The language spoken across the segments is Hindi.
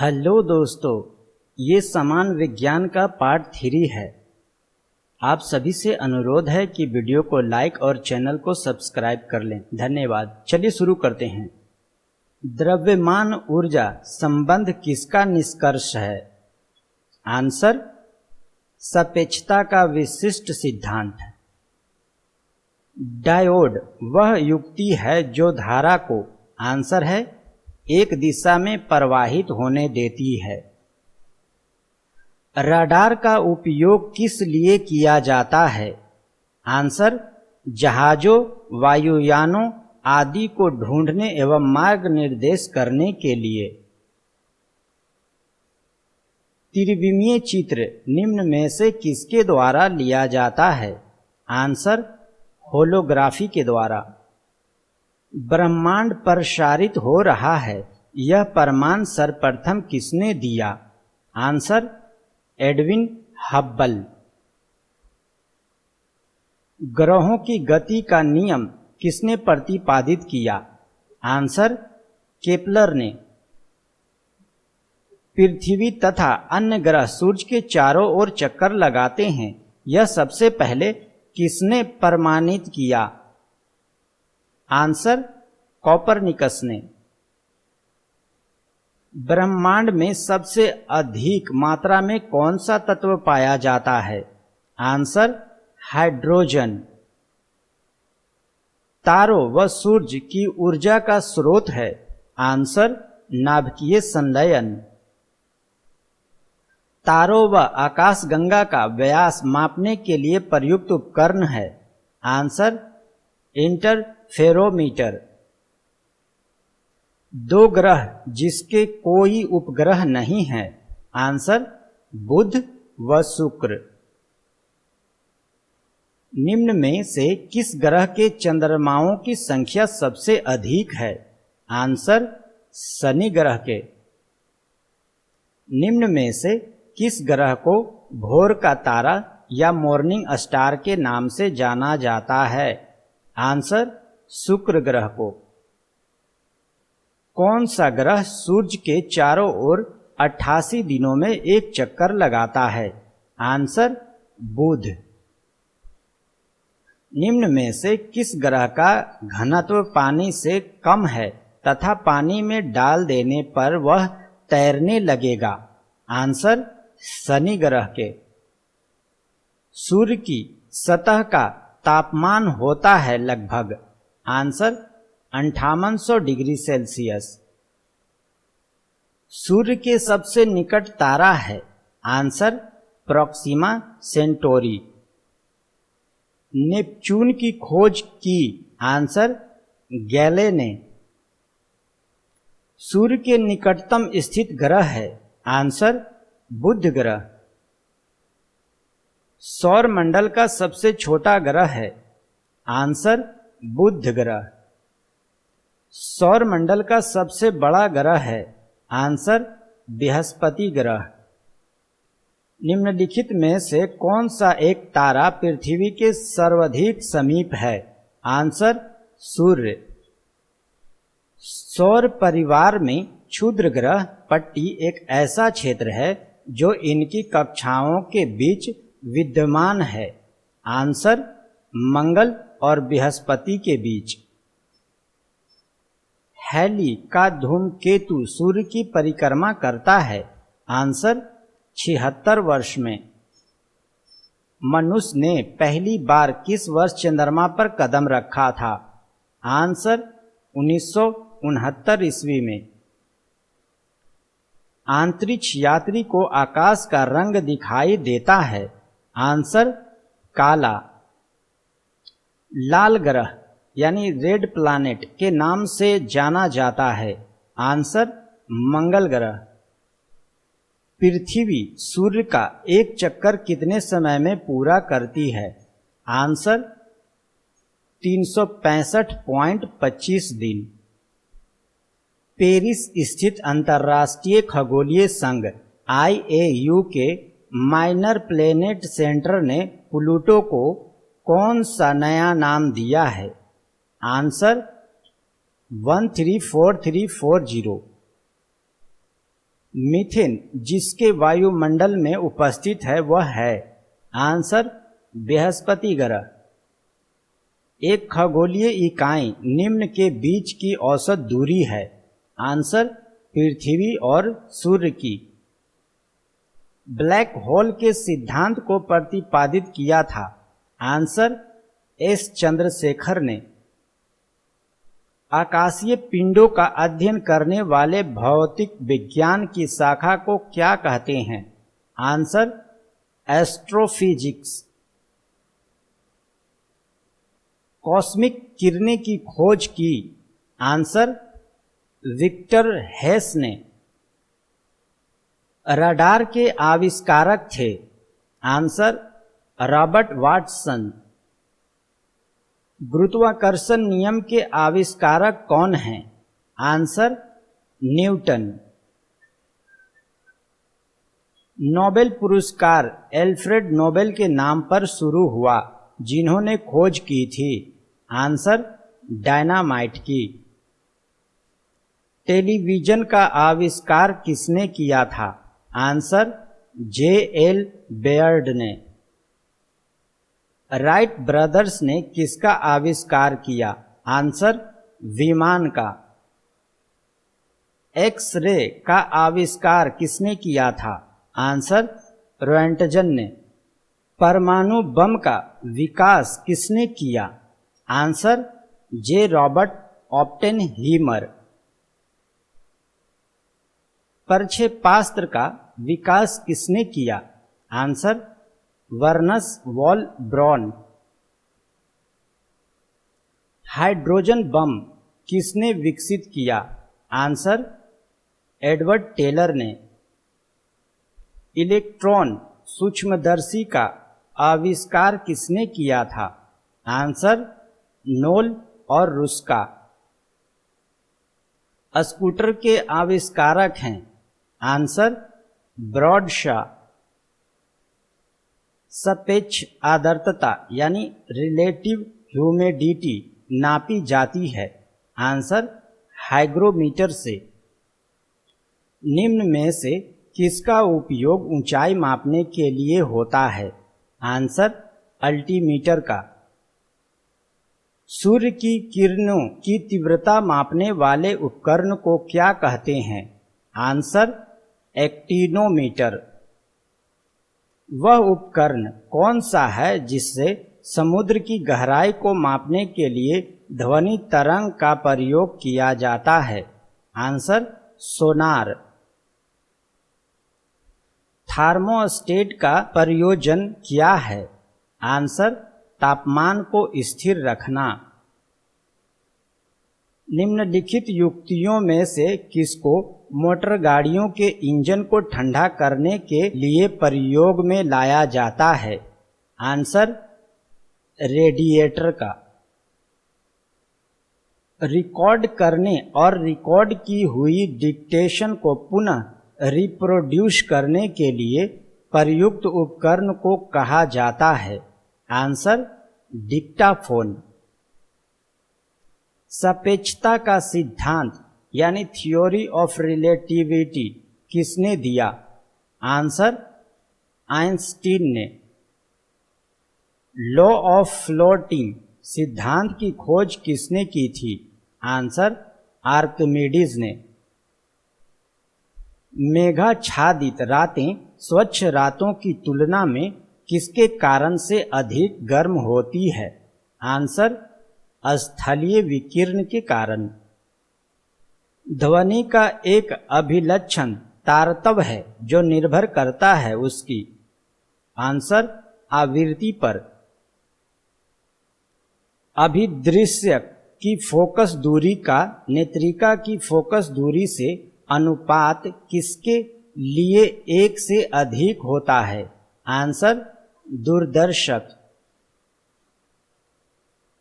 हेलो दोस्तों, ये समान विज्ञान का पार्ट 3 है। आप सभी से अनुरोध है कि वीडियो को लाइक और चैनल को सब्सक्राइब कर लें। धन्यवाद। चलिए शुरू करते हैं। द्रव्यमान ऊर्जा संबंध किसका निष्कर्ष है? आंसर, सापेक्षता का विशिष्ट सिद्धांत। डायोड वह युक्ति है जो धारा को, आंसर है, एक दिशा में प्रवाहित होने देती है। रडार का उपयोग किस लिए किया जाता है? आंसर, जहाजों, वायुयानों आदि को ढूंढने एवं मार्ग निर्देश करने के लिए। त्रिविमीय चित्र निम्न में से किसके द्वारा लिया जाता है? आंसर, होलोग्राफी के द्वारा। ब्रह्मांड प्रसारित हो रहा है, यह प्रमाण सर्वप्रथम किसने दिया? Answer, Edwin Hubble. ग्रहों की गति का नियम किसने प्रतिपादित किया? आंसर, केपलर ने। पृथ्वी तथा अन्य ग्रह सूर्य के चारों ओर चक्कर लगाते हैं, यह सबसे पहले किसने प्रमाणित किया? आंसर, कोपरनिकस ने। ब्रह्मांड में सबसे अधिक मात्रा में कौन सा तत्व पाया जाता है? Answer, hydrogen. तारों व सूर्य की ऊर्जा का स्रोत है? आंसर, नाभिकीय संलयन। तारों व आकाशगंगा का व्यास मापने के लिए प्रयुक्त उपकरण है? Answer, interferometer. दो ग्रह जिसके कोई उपग्रह नहीं है? आंसर, बुध व शुक्र। निम्न में से किस ग्रह के चंद्रमाओं की संख्या सबसे अधिक है? आंसर, शनि ग्रह के। निम्न में से किस ग्रह को भोर का तारा या मॉर्निंग स्टार के नाम से जाना जाता है? आंसर, शुक्र ग्रह को। कौन सा ग्रह सूर्य के चारों ओर 88 दिनों में एक चक्कर लगाता है? आंसर, बुध। निम्न में से किस ग्रह का घनत्व पानी से कम है तथा पानी में डाल देने पर वह तैरने लगेगा? आंसर, शनि ग्रह के। सूर्य की सतह का तापमान होता है लगभग? Answer, 5800 degree Celsius. सूर्य के सबसे निकट तारा है? Answer, Proxima Centauri. नेपच्यून की खोज की? आंसर, गैले ने। सूर्य के निकटतम स्थित ग्रह है? आंसर, बुध ग्रह। सौर मंडल का सबसे छोटा ग्रह है? आंसर, बुध ग्रह। सौर मंडल का सबसे बड़ा ग्रह है? आंसर, बृहस्पति ग्रह। निम्नलिखित में से कौन सा एक तारा पृथ्वी के सर्वाधिक समीप है? आंसर, सूर्य। सौर परिवार में क्षुद्र ग्रह पट्टी एक ऐसा क्षेत्र है जो इनकी कक्षाओं के बीच विद्यमान है? आंसर, मंगल और बृहस्पति के बीच। हैली का धूमकेतु सूर्य की परिक्रमा करता है? आंसर, 76 वर्ष में। मनुष्य ने पहली बार किस वर्ष चंद्रमा पर कदम रखा था? आंसर, 1969 ईस्वी में। अंतरिक्ष यात्री को आकाश का रंग दिखाई देता है? आंसर, काला। लाल ग्रह यानी रेड प्लैनेट के नाम से जाना जाता है? आंसर, मंगल ग्रह। पृथ्वी सूर्य का एक चक्कर कितने समय में पूरा करती है? आंसर, 365.25 दिन। पेरिस स्थित अंतर्राष्ट्रीय खगोलीय संघ IAU के माइनर प्लेनेट सेंटर ने प्लूटो को कौन सा नया नाम दिया है? आंसर, 134340। मीथेन जिसके वायुमंडल में उपस्थित है वह है? आंसर बृहस्पति ग्रह। एक खगोलीय इकाई निम्न के बीच की औसत दूरी है? आंसर पृथ्वी और सूर्य की। ब्लैक होल के सिद्धांत को प्रतिपादित किया था? आंसर एस चंद्रशेखर ने। आकाशीय पिंडों का अध्ययन करने वाले भौतिक विज्ञान की शाखा को क्या कहते हैं? Answer astrophysics. कॉस्मिक किरणें की खोज की? आंसर विक्टर हेस ने। रडार के आविष्कारक थे? Answer Robert Watson. गुरुत्वाकर्षण नियम के आविष्कारक कौन हैं? Answer Newton. नोबेल पुरस्कार एल्फ्रेड नोबेल के नाम पर शुरू हुआ, जिन्होंने खोज की थी? आंसर डायनामाइट की। टेलीविजन का आविष्कार किसने किया था? आंसर जे.एल. बेयर्ड ने। राइट ब्रदर्स ने किसका आविष्कार किया? आंसर विमान का। एक्स-रे का आविष्कार किसने किया था? आंसर रोएंटजन ने। परमाणु बम का विकास किसने किया? Answer J. Robert Oppenheimer. प्रक्षेपास्त्र का विकास किसने किया? Answer Wernher von Braun. Hydrogen bomb किसने विकसित किया? आंसर एडवर्ड टेलर ने। इलेक्ट्रॉन सूक्ष्मदर्शी का आविष्कार किसने किया था? आंसर नोल और रुस्का। स्कूटर के आविष्कारक हैं? आंसर ब्रॉडशॉ। सापेक्ष आर्द्रता यानी रिलेटिव ह्यूमिडिटी नापी जाती है? आंसर हाइग्रोमीटर से। निम्न में से किसका उपयोग ऊंचाई मापने के लिए होता है? आंसर अल्टीमीटर का। सूर्य की किरणों की तीव्रता मापने वाले उपकरण को क्या कहते हैं? Answer actinometer. वह उपकरण कौन सा है जिससे समुद्र की गहराई को मापने के लिए ध्वनि तरंग का प्रयोग किया जाता है? आंसर सोनार। थर्मोस्टेट का प्रयोजन क्या है? आंसर तापमान को स्थिर रखना। निम्नलिखित युक्तियों में से किसको मोटर गाड़ियों के इंजन को ठंडा करने के लिए प्रयोग में लाया जाता है? आंसर रेडिएटर का। रिकॉर्ड करने और रिकॉर्ड की हुई डिक्टेशन को पुनः रिप्रोड्यूस करने के लिए प्रयुक्त उपकरण को कहा जाता है? Answer Dictaphone. सापेक्षता का सिद्धांत यानी थ्योरी ऑफ रिलेटिविटी किसने दिया? आंसर आइंस्टीन ने। लॉ ऑफ फ्लोटिंग सिद्धांत की खोज किसने की थी? आंसर आर्किमिडीज ने। मेघाच्छादित रातें स्वच्छ रातों की तुलना में किसके कारण से अधिक गर्म होती है? आंसर स्थलीय विकिरण के कारण। ध्वनि का एक अभिलक्षण तारतम्य है जो निर्भर करता है उसकी? आंसर आवृत्ति पर। अभिदृश्य की फोकस दूरी का नेत्रिका की फोकस दूरी से अनुपात किसके लिए 1 से अधिक होता है? आंसर दूरदर्शक।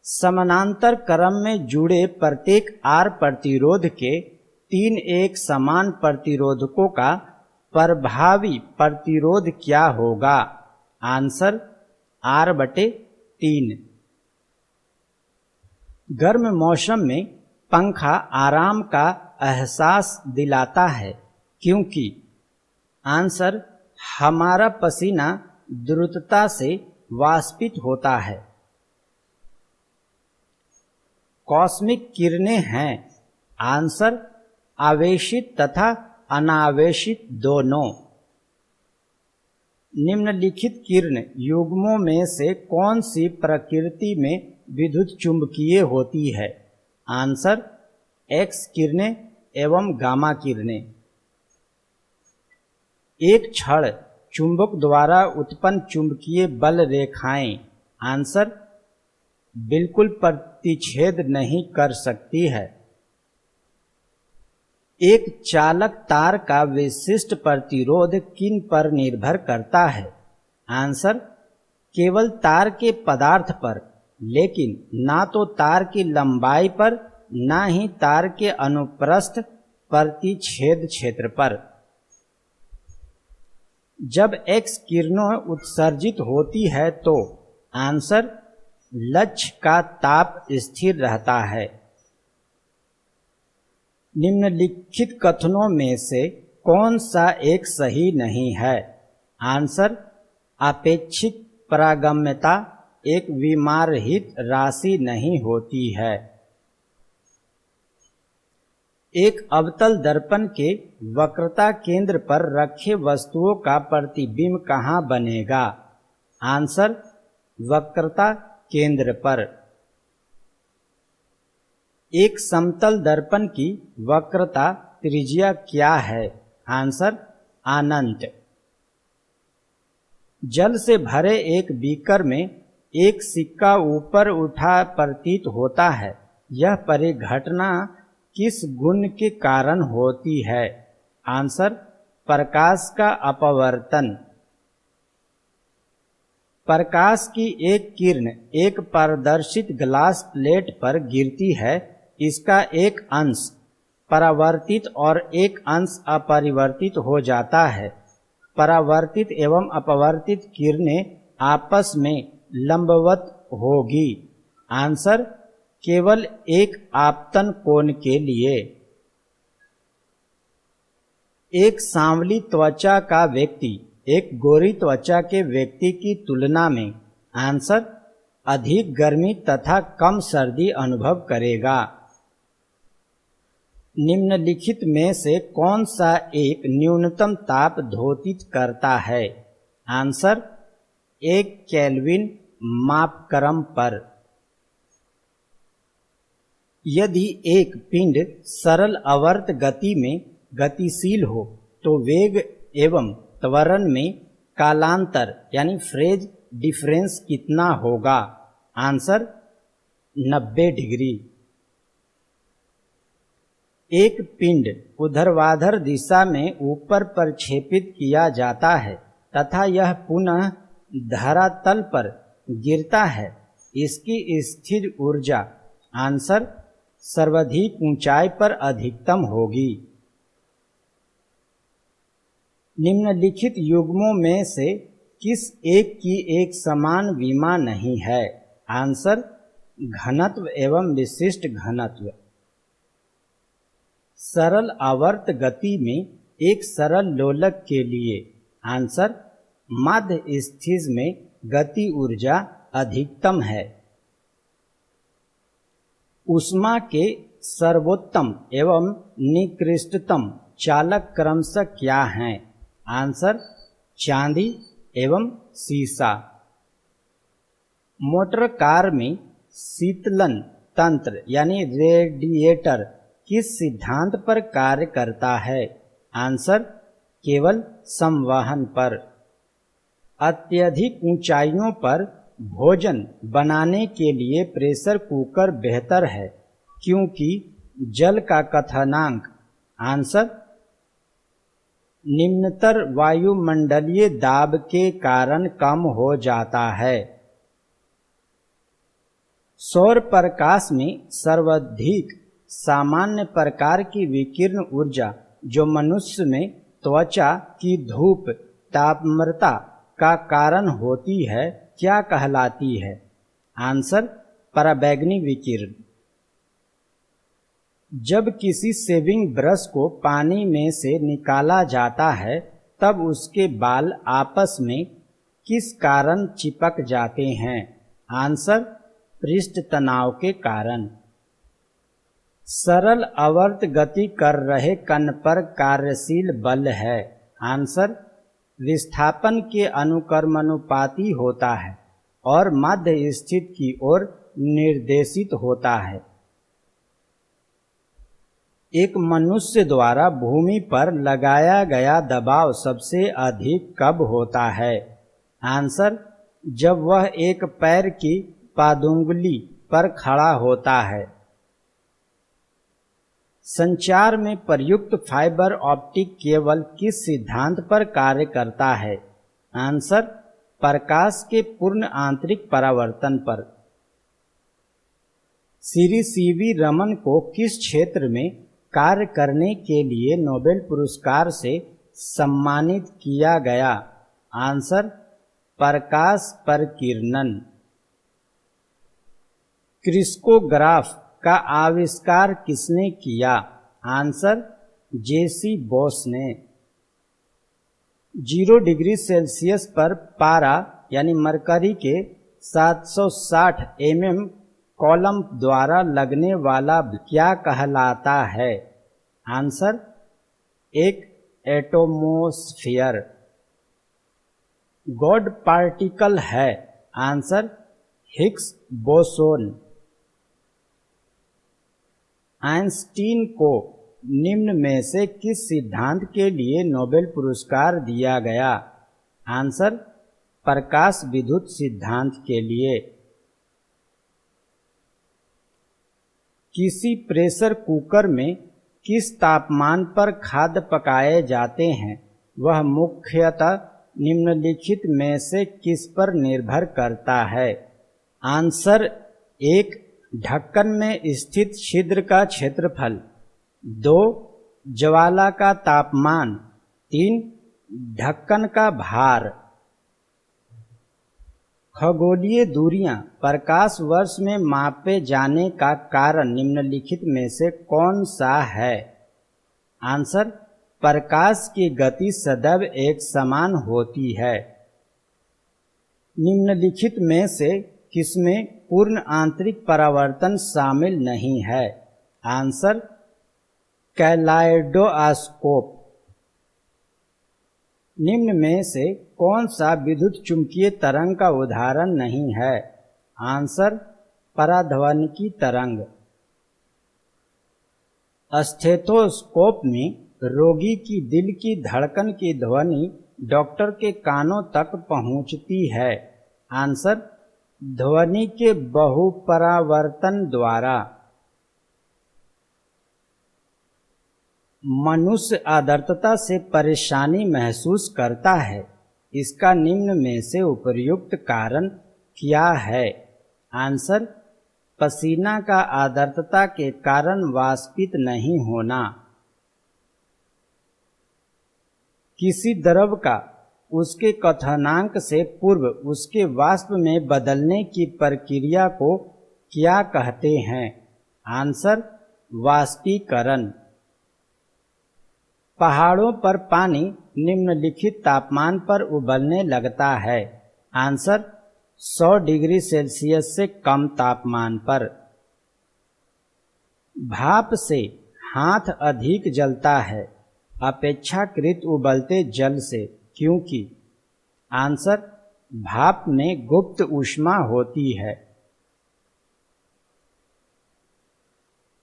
समानांतर क्रम में जुड़े प्रत्येक R प्रतिरोध के 3 एक समान प्रतिरोधकों का प्रभावी प्रतिरोध क्या होगा? Answer R/3। गर्म मौसम में पंखा आराम का एहसास दिलाता है क्योंकि आंसर, हमारा पसीना द्रुतता से वाष्पित होता है। कॉस्मिक किरणें हैं। आंसर, आवेशित तथा अनावेशित दोनों। निम्नलिखित किरण युग्मों में से कौन सी प्रकृति में विद्युत चुंबकीय होती है? आंसर, एक्स किरणें एवं गामा किरणें। एक छड़ चुंबक द्वारा उत्पन्न चुंबकीय बल रेखाएं। आंसर, बिल्कुल प्रतिच्छेद नहीं कर सकती है। एक चालक तार का विशिष्ट प्रतिरोध किन पर निर्भर करता है? आंसर, केवल तार के पदार्थ पर, लेकिन ना तो तार की लंबाई पर ना ही तार के अनुप्रस्थ प्रतिच्छेद क्षेत्र पर। जब एक्स किरणें उत्सर्जित होती है तो आंसर, लक्ष्य का ताप स्थिर रहता है। निम्नलिखित कथनों में से कौन सा एक सही नहीं है? आंसर, आपेक्षिक पारगम्यता एक विमारहित राशि नहीं होती है। एक अवतल दर्पण के वक्रता केंद्र पर रखे वस्तुओं का प्रतिबिंब कहाँ बनेगा? आंसर, वक्रता केंद्र पर। एक समतल दर्पण की वक्रता त्रिज्या क्या है? आंसर, अनंत। जल से भरे एक बीकर में एक सिक्का ऊपर उठा प्रतीत होता है। यह परिघटना किस गुण के कारण होती है? आंसर, प्रकाश का अपवर्तन। प्रकाश की एक किरण एक पारदर्शित ग्लास प्लेट पर गिरती है। इसका एक अंश परावर्तित और एक अंश अपरिवर्तित हो जाता है। परावर्तित एवं अपवर्तित किरणें आपस में लंबवत होगी। आंसर, केवल एक आपतन कोण के लिए। एक सांवली त्वचा का व्यक्ति एक गोरी त्वचा के व्यक्ति की तुलना में आंसर, अधिक गर्मी तथा कम सर्दी अनुभव करेगा। निम्नलिखित में से कौन सा एक न्यूनतम ताप द्योतित करता है? आंसर, 1 केल्विन मापक्रम पर। यदि एक पिंड सरल आवर्त गति में गतिशील हो तो वेग एवं त्वरण में कालांतर यानी फेज डिफरेंस कितना होगा? Answer, 90 degree. एक पिंड ऊर्ध्वाधर दिशा में ऊपर प्रक्षेपित किया जाता है तथा यह पुनः धरातल पर गिरता है। इसकी स्थिर ऊर्जा आंसर, सर्वाधिक ऊंचाई पर अधिकतम होगी। निम्नलिखित युग्मों में से किस एक की एक समान विमा नहीं है? आंसर, घनत्व एवं विशिष्ट घनत्व। सरल आवर्त गति में एक सरल लोलक के लिए आंसर, माध्य स्थिति में गति ऊर्जा अधिकतम है। ऊष्मा के सर्वोत्तम एवं निकृष्टतम चालक क्रमशः क्या हैं? आंसर, चांदी एवं सीसा। मोटर कार में शीतलन तंत्र यानी रेडिएटर किस सिद्धांत पर कार्य करता है? आंसर, केवल संवहन पर। अत्यधिक ऊंचाइयों पर भोजन बनाने के लिए प्रेशर कुकर बेहतर है क्योंकि जल का क्वथनांक आंसर, निम्नतर वायुमंडलीय दाब के कारण कम हो जाता है। सौर प्रकाश में सर्वाधिक सामान्य प्रकार की विकिरण ऊर्जा जो मनुष्य में त्वचा की धूप तापमात्रा का कारण होती है क्या कहलाती है? आंसर, पराबैंगनी विकिरण। जब किसी शेविंग ब्रश को पानी में से निकाला जाता है तब उसके बाल आपस में किस कारण चिपक जाते हैं? आंसर, पृष्ठ तनाव के कारण। सरल आवर्त गति कर रहे कण पर कार्यशील बल है। आंसर, विस्थापन के अनुक्रमानुपाती होता है और मध्य स्थित की ओर निर्देशित होता है। एक मनुष्य द्वारा भूमि पर लगाया गया दबाव सबसे अधिक कब होता है? आंसर, जब वह एक पैर की पादुंगली पर खड़ा होता है। संचार में प्रयुक्त फाइबर ऑप्टिक केबल किस सिद्धांत पर कार्य करता है? आंसर, प्रकाश के पूर्ण आंतरिक परावर्तन पर। श्री सीवी रमन को किस क्षेत्र में कार्य करने के लिए नोबेल पुरस्कार से सम्मानित किया गया? आंसर, प्रकाश प्रकीर्णन। क्रिस्कोग्राफ का आविष्कार किसने किया? आंसर, जेसी बॉस ने। 0 डिग्री सेल्सियस पर पारा यानी मरकरी के 760 mm कॉलम द्वारा लगने वाला क्या कहलाता है? आंसर, एक एटमॉस्फेयर। गॉड पार्टिकल है? Answer, Higgs boson. आइंस्टीन को निम्न में से किस सिद्धांत के लिए नोबेल पुरस्कार दिया गया? आंसर, प्रकाश विद्युत सिद्धांत के लिए। किसी प्रेशर कुकर में किस तापमान पर खाद्य पकाए जाते हैं? वह मुख्यतः निम्नलिखित में से किस पर निर्भर करता है? आंसर, 1 ढक्कन में स्थित छिद्र का क्षेत्रफल, 2 ज्वाला का तापमान, 3 ढक्कन का भार। खगोलीय दूरियां प्रकाश वर्ष में मापे जाने का कारण निम्नलिखित में से कौन सा है? आंसर, प्रकाश की गति सदैव एक समान होती है। निम्नलिखित में से किसमें पूर्ण आंतरिक परावर्तन शामिल नहीं है? Answer, kaleidoscope. निम्न में से कौन सा विद्युत चुंबकीय तरंग का उदाहरण नहीं है? आंसर, पराध्वनिकी तरंग। स्टेथोस्कोप में रोगी की दिल की धड़कन की ध्वनि डॉक्टर के कानों तक पहुंचती है। आंसर, ध्वनि के बहुपरावर्तन द्वारा। मनुष्य आर्द्रता से परेशानी महसूस करता है, इसका निम्न में से उपर्युक्त कारण क्या है? आंसर, पसीना का आर्द्रता के कारण वाष्पित नहीं होना। किसी द्रव का उसके क्वथनांक से पूर्व उसके वाष्प में बदलने की प्रक्रिया को क्या कहते हैं? आंसर, वाष्पीकरण। पहाड़ों पर पानी निम्नलिखित तापमान पर उबलने लगता है। आंसर, 100 डिग्री सेल्सियस से कम तापमान पर। भाप से हाथ अधिक जलता है अपेक्षाकृत उबलते जल से, क्योंकि? आंसर, भाप में गुप्त ऊष्मा होती है।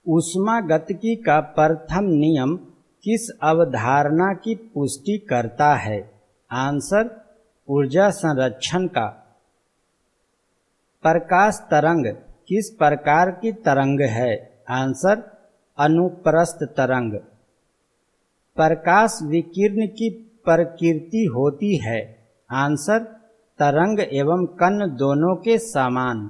ऊष्मागतिकी का प्रथम नियम किस अवधारणा की पुष्टि करता है? आंसर, ऊर्जा संरक्षण का। प्रकाश तरंग किस प्रकार की तरंग है? आंसर, अनुप्रस्थ तरंग। प्रकाश विकिरण की प्रकृति होती है। आंसर, तरंग एवं कण दोनों के समान।